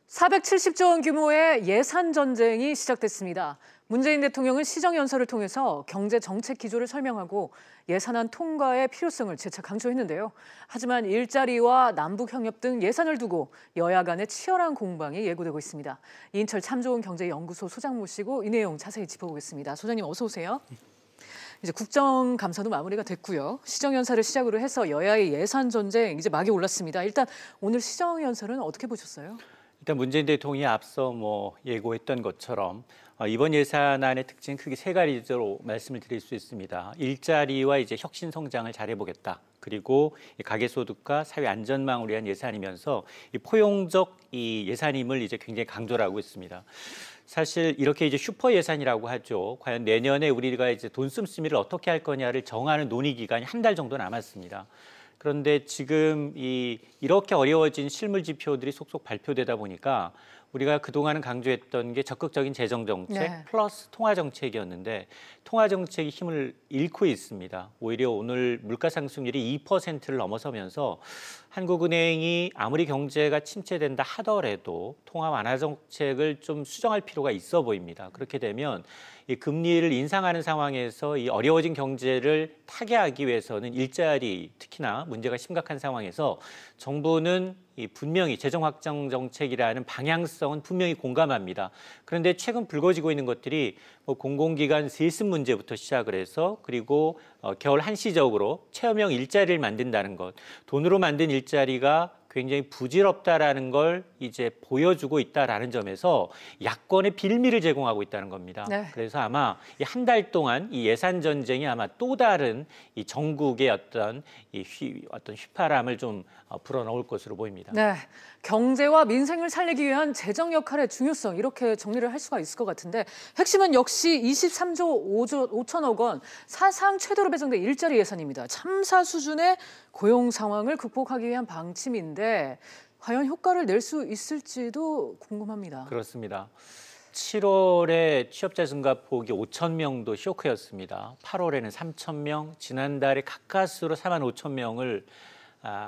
470조 원 규모의 예산 전쟁이 시작됐습니다. 문재인 대통령은 시정연설을 통해서 경제 정책 기조를 설명하고 예산안 통과의 필요성을 재차 강조했는데요. 하지만 일자리와 남북 협력 등 예산을 두고 여야 간의 치열한 공방이 예고되고 있습니다. 이인철 참 좋은 경제연구소 소장 모시고 이 내용 자세히 짚어보겠습니다. 소장님 어서 오세요. 이제 국정감사도 마무리가 됐고요. 시정연설을 시작으로 해서 여야의 예산 전쟁 이제 막이 올랐습니다. 일단 오늘 시정연설은 어떻게 보셨어요? 일단 문재인 대통령이 앞서 예고했던 것처럼 이번 예산안의 특징 크게 세 가지로 말씀을 드릴 수 있습니다. 일자리와 이제 혁신 성장을 잘해보겠다. 그리고 가계소득과 사회 안전망을 위한 예산이면서 이 포용적 이 예산임을 이제 굉장히 강조를 하고 있습니다. 사실 이렇게 이제 슈퍼 예산이라고 하죠. 과연 내년에 우리가 이제 돈 씀씀이를 어떻게 할 거냐를 정하는 논의 기간이 한 달 정도 남았습니다. 그런데 지금 이렇게 어려워진 실물 지표들이 속속 발표되다 보니까 우리가 그동안은 강조했던 게 적극적인 재정 정책 플러스 통화 정책이었는데 통화 정책이 힘을 잃고 있습니다. 오히려 오늘 물가 상승률이 2%를 넘어서면서 한국은행이 아무리 경제가 침체된다 하더라도 통화 완화 정책을 좀 수정할 필요가 있어 보입니다. 그렇게 되면 이 금리를 인상하는 상황에서 이 어려워진 경제를 타개하기 위해서는 일자리 특히나 문제가 심각한 상황에서 정부는 분명히 재정 확장 정책이라는 방향성은 분명히 공감합니다. 그런데 최근 불거지고 있는 것들이 공공기관 세습 문제부터 시작을 해서 그리고 겨울 한시적으로 체험형 일자리를 만든다는 것, 돈으로 만든 일자리가 굉장히 부질없다라는 걸 이제 보여주고 있다라는 점에서 야권의 빌미를 제공하고 있다는 겁니다. 네. 그래서 아마 이 한 달 동안 이 예산 전쟁이 아마 또 다른 이 전국의 어떤 휘파람을 좀 불어넣을 것으로 보입니다. 네, 경제와 민생을 살리기 위한 재정 역할의 중요성 이렇게 정리를 할 수가 있을 것 같은데 핵심은 역시 23조 5천억 원 사상 최대로 배정된 일자리 예산입니다. 참사 수준의 고용 상황을 극복하기 위한 방침인데 과연 효과를 낼 수 있을지도 궁금합니다. 그렇습니다. 7월에 취업자 증가폭이 5천 명도 쇼크였습니다. 8월에는 3천 명, 지난달에 가까스로 4만 5천 명을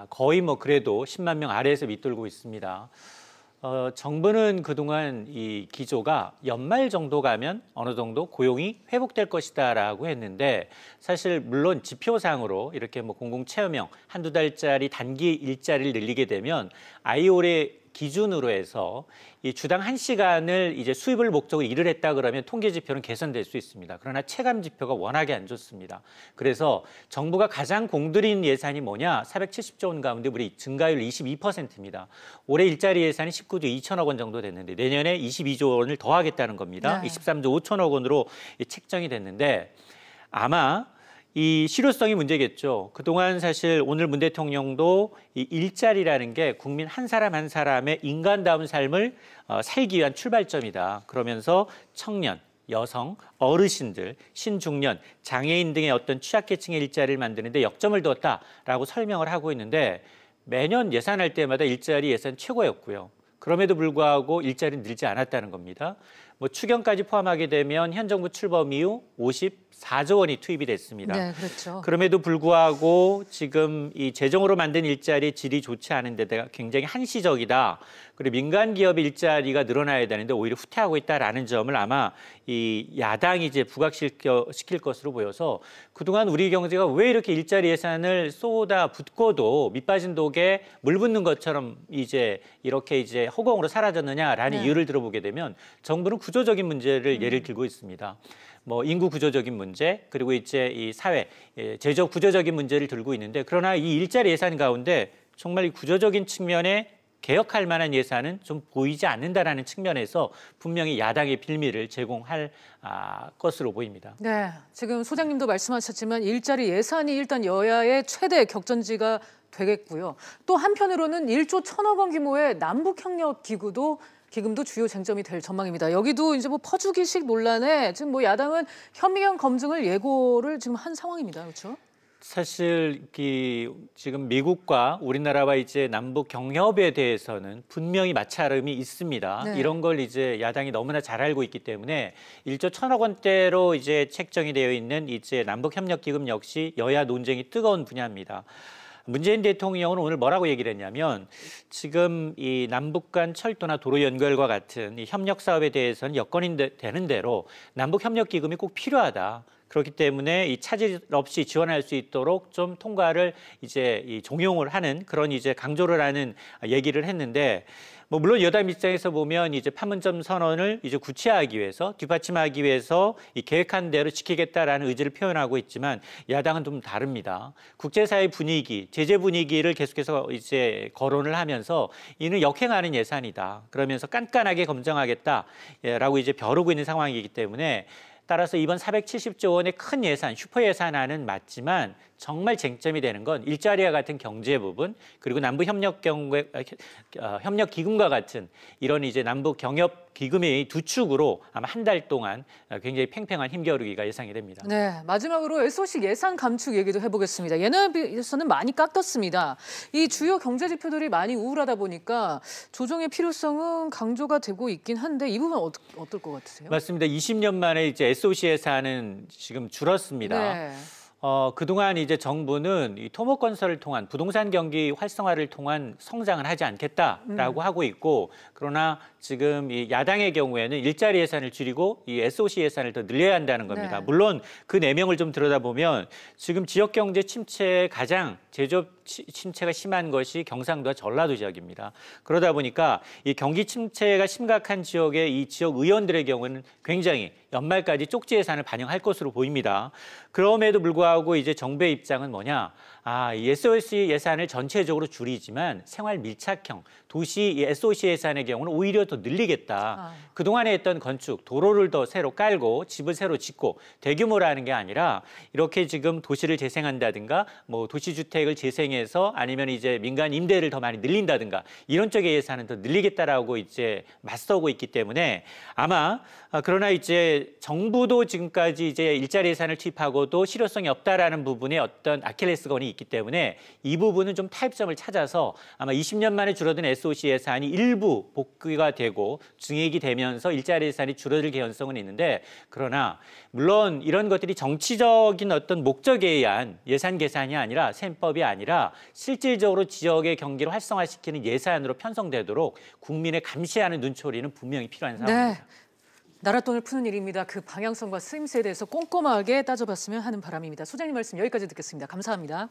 거의 그래도 10만 명 아래에서 밑돌고 있습니다. 정부는 그동안 이 기조가 연말 정도 가면 어느 정도 고용이 회복될 것이다라고 했는데 사실 물론 지표상으로 이렇게 공공체험형 한두 달짜리 단기 일자리를 늘리게 되면 아이올의 기준으로 해서 이 주당 1시간을 이제 수입을 목적으로 일을 했다 그러면 통계 지표는 개선될 수 있습니다. 그러나 체감 지표가 워낙에 안 좋습니다. 그래서 정부가 가장 공들인 예산이 뭐냐? 470조 원 가운데 우리 증가율 22%입니다. 올해 일자리 예산이 19조 2천억 원 정도 됐는데 내년에 22조 원을 더하겠다는 겁니다. 네. 23조 5천억 원으로 책정이 됐는데 아마 이 실효성이 문제겠죠. 그동안 사실 오늘 문 대통령도 이 일자리라는 게 국민 한 사람 한 사람의 인간다운 삶을 살기 위한 출발점이다. 그러면서 청년, 여성, 어르신들, 신중년, 장애인 등의 어떤 취약계층의 일자리를 만드는데 역점을 두었다라고 설명을 하고 있는데 매년 예산할 때마다 일자리 예산 최고였고요. 그럼에도 불구하고 일자리는 늘지 않았다는 겁니다. 추경까지 포함하게 되면 현 정부 출범 이후 54조 원이 투입이 됐습니다. 네, 그렇죠. 그럼에도 불구하고 지금 이 재정으로 만든 일자리 질이 좋지 않은 데다가 굉장히 한시적이다. 그리고 민간 기업 일자리가 늘어나야 되는데 오히려 후퇴하고 있다라는 점을 아마 이 야당이 이제 부각시킬 것으로 보여서 그동안 우리 경제가 왜 이렇게 일자리 예산을 쏟아붓고도 밑빠진 독에 물 붓는 것처럼 이제 이렇게 이제 허공으로 사라졌느냐라는 이유를 들어보게 되면 정부는 구조적인 문제를 예를 들고 있습니다. 인구 구조적인 문제 그리고 이제 이 사회 제조 구조적인 문제를 들고 있는데 그러나 이 일자리 예산 가운데 정말 이 구조적인 측면에 개혁할 만한 예산은 좀 보이지 않는다라는 측면에서 분명히 야당의 빌미를 제공할 것으로 보입니다. 네, 지금 소장님도 말씀하셨지만 일자리 예산이 일단 여야의 최대 격전지가 되겠고요. 또 한편으로는 1조 1천억 원 규모의 남북협력 기금도 주요 쟁점이 될 전망입니다. 여기도 이제 퍼주기식 논란에 지금 야당은 현미경 검증을 예고를 지금 한 상황입니다. 그렇죠? 사실 지금 미국과 우리나라와 이제 남북 경협에 대해서는 분명히 마찰음이 있습니다. 네. 이런 걸 이제 야당이 너무나 잘 알고 있기 때문에 1조 1천억 원대로 이제 책정이 되어 있는 이제 남북 협력 기금 역시 여야 논쟁이 뜨거운 분야입니다. 문재인 대통령은 오늘 뭐라고 얘기를 했냐면 지금 이 남북 간 철도나 도로 연결과 같은 이 협력 사업에 대해서는 여건이 되는 대로 남북 협력 기금이 꼭 필요하다. 그렇기 때문에 이 차질 없이 지원할 수 있도록 좀 통과를 이제 이 종용을 하는 그런 이제 강조를 하는 얘기를 했는데 뭐 물론 여당 입장에서 보면 이제 판문점 선언을 이제 구체화하기 위해서 뒷받침하기 위해서 이 계획한 대로 지키겠다라는 의지를 표현하고 있지만 야당은 좀 다릅니다. 국제사회 분위기, 제재 분위기를 계속해서 이제 거론을 하면서 이는 역행하는 예산이다. 그러면서 깐깐하게 검증하겠다라고 이제 벼르고 있는 상황이기 때문에 따라서 이번 470조 원의 큰 예산, 슈퍼 예산안은 맞지만 정말 쟁점이 되는 건 일자리와 같은 경제 부분 그리고 남북 협력 기금과 같은 이런 이제 남북 경협 기금의 두 축으로 아마 한 달 동안 굉장히 팽팽한 힘겨루기가 예상이 됩니다. 네, 마지막으로 SOC 예산 감축 얘기도 해보겠습니다. 예년에 비해서는 많이 깎였습니다. 이 주요 경제 지표들이 많이 우울하다 보니까 조정의 필요성은 강조가 되고 있긴 한데 이 부분 어떨 것 같으세요? 맞습니다. 20년 만에 이제 SOC 예산은 지금 줄었습니다. 네. 그동안 이제 정부는 이 토목건설을 통한 부동산 경기 활성화를 통한 성장을 하지 않겠다라고 하고 있고 그러나 지금 이 야당의 경우에는 일자리 예산을 줄이고 이 SOC 예산을 더 늘려야 한다는 겁니다. 네. 물론 그 내명을 좀 들여다보면 지금 지역 경제 침체에 가장 제조업 침체가 심한 것이 경상도와 전라도 지역입니다. 그러다 보니까 이 경기 침체가 심각한 지역의 이 지역 의원들의 경우는 굉장히 연말까지 쪽지 예산을 반영할 것으로 보입니다. 그럼에도 불구하고 이제 정부의 입장은 뭐냐? 이 SOC 예산을 전체적으로 줄이지만 생활 밀착형 도시 이 SOC 예산의 경우는 오히려 더 늘리겠다. 그동안에 했던 건축, 도로를 더 새로 깔고 집을 새로 짓고 대규모로 하는 게 아니라 이렇게 지금 도시를 재생한다든가 뭐 도시주택을 재생해서 아니면 이제 민간 임대를 더 많이 늘린다든가 이런 쪽의 예산은 더 늘리겠다라고 이제 맞서고 있기 때문에 아마 그러나 이제 정부도 지금까지 이제 일자리 예산을 투입하고도 실효성이 없다라는 부분에 어떤 아킬레스건이 있기 때문에 이 부분은 좀 타협점을 찾아서 아마 20년 만에 줄어든 SOC 예산이 일부 복귀가 되고 증액이 되면서 일자리 예산이 줄어들 개연성은 있는데 그러나 물론 이런 것들이 정치적인 어떤 목적에 의한 예산 계산이 아니라 셈법이 아니라 실질적으로 지역의 경기를 활성화시키는 예산으로 편성되도록 국민의 감시하는 눈초리는 분명히 필요한 상황입니다. 네. 나라 돈을 푸는 일입니다. 그 방향성과 쓰임새에 대해서 꼼꼼하게 따져봤으면 하는 바람입니다. 소장님 말씀 여기까지 듣겠습니다. 감사합니다.